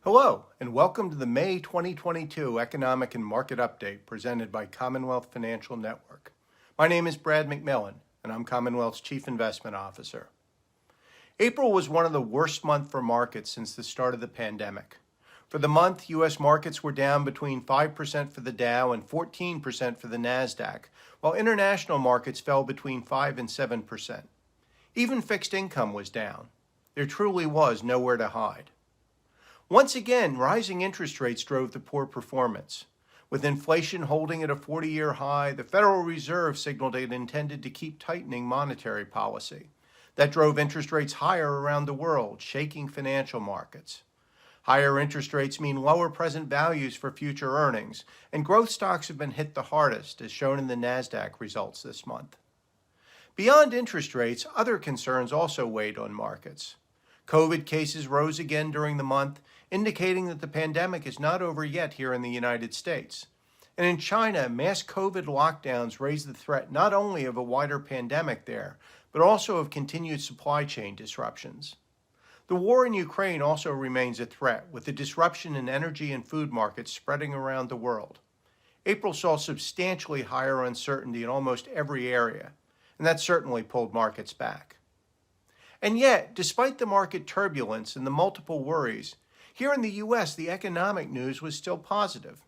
Hello, and welcome to the May 2022 Economic and Market Update presented by Commonwealth Financial Network. My name is Brad McMillan, and I'm Commonwealth's Chief Investment Officer. April was one of the worst months for markets since the start of the pandemic. For the month, U.S. markets were down between 5% for the Dow and 14% for the Nasdaq, while international markets fell between 5 and 7%. Even fixed income was down. There truly was nowhere to hide. Once again, rising interest rates drove the poor performance. With inflation holding at a 40-year high, the Federal Reserve signaled it intended to keep tightening monetary policy. That drove interest rates higher around the world, shaking financial markets. Higher interest rates mean lower present values for future earnings, and growth stocks have been hit the hardest, as shown in the Nasdaq results this month. Beyond interest rates, other concerns also weighed on markets. COVID cases rose again during the month, indicating that the pandemic is not over yet here in the United States. And in China, mass COVID lockdowns raised the threat not only of a wider pandemic there, but also of continued supply chain disruptions. The war in Ukraine also remains a threat, with the disruption in energy and food markets spreading around the world. April saw substantially higher uncertainty in almost every area, and that certainly pulled markets back. And yet, despite the market turbulence and the multiple worries, here in the U.S., the economic news was still positive.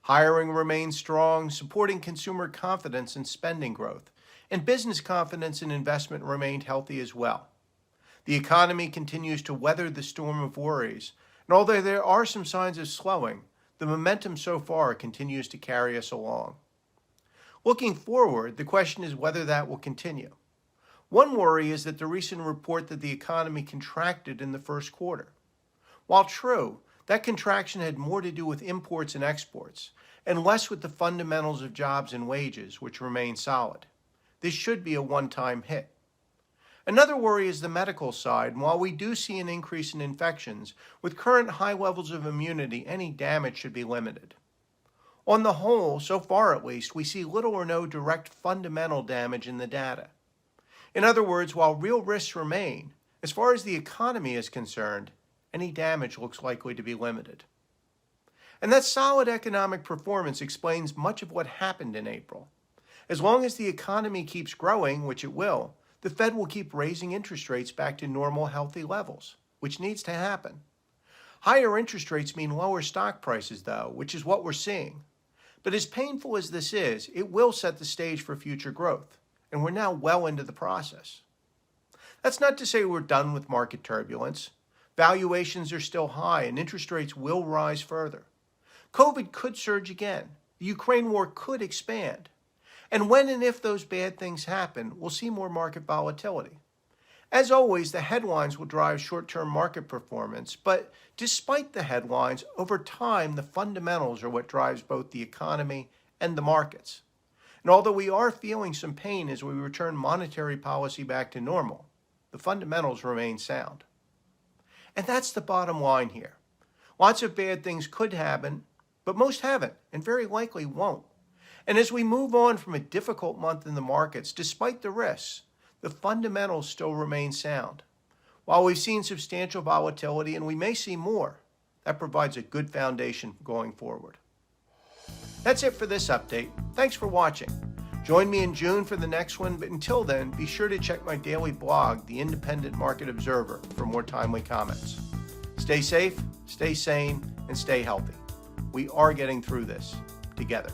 Hiring remained strong, supporting consumer confidence and spending growth, and business confidence and investment remained healthy as well. The economy continues to weather the storm of worries, and although there are some signs of slowing, the momentum so far continues to carry us along. Looking forward, the question is whether that will continue. One worry is that the recent report that the economy contracted in the first quarter. While true, that contraction had more to do with imports and exports, and less with the fundamentals of jobs and wages, which remain solid. This should be a one-time hit. Another worry is the medical side, and while we do see an increase in infections, with current high levels of immunity, any damage should be limited. On the whole, so far at least, we see little or no direct fundamental damage in the data. In other words, while real risks remain, as far as the economy is concerned, any damage looks likely to be limited. And that solid economic performance explains much of what happened in April. As long as the economy keeps growing, which it will, the Fed will keep raising interest rates back to normal, healthy levels, which needs to happen. Higher interest rates mean lower stock prices, though, which is what we're seeing. But as painful as this is, it will set the stage for future growth, and we're now well into the process. That's not to say we're done with market turbulence. Valuations are still high, and interest rates will rise further. COVID could surge again. The Ukraine war could expand. And when and if those bad things happen, we'll see more market volatility. As always, the headlines will drive short-term market performance, but despite the headlines, over time, the fundamentals are what drives both the economy and the markets. And although we are feeling some pain as we return monetary policy back to normal, the fundamentals remain sound. And that's the bottom line here. Lots of bad things could happen, but most haven't, and very likely won't. And as we move on from a difficult month in the markets, despite the risks, the fundamentals still remain sound. While we've seen substantial volatility, and we may see more, that provides a good foundation going forward. That's it for this update. Thanks for watching. Join me in June for the next one, but until then, be sure to check my daily blog, The Independent Market Observer, for more timely comments. Stay safe, stay sane, and stay healthy. We are getting through this together.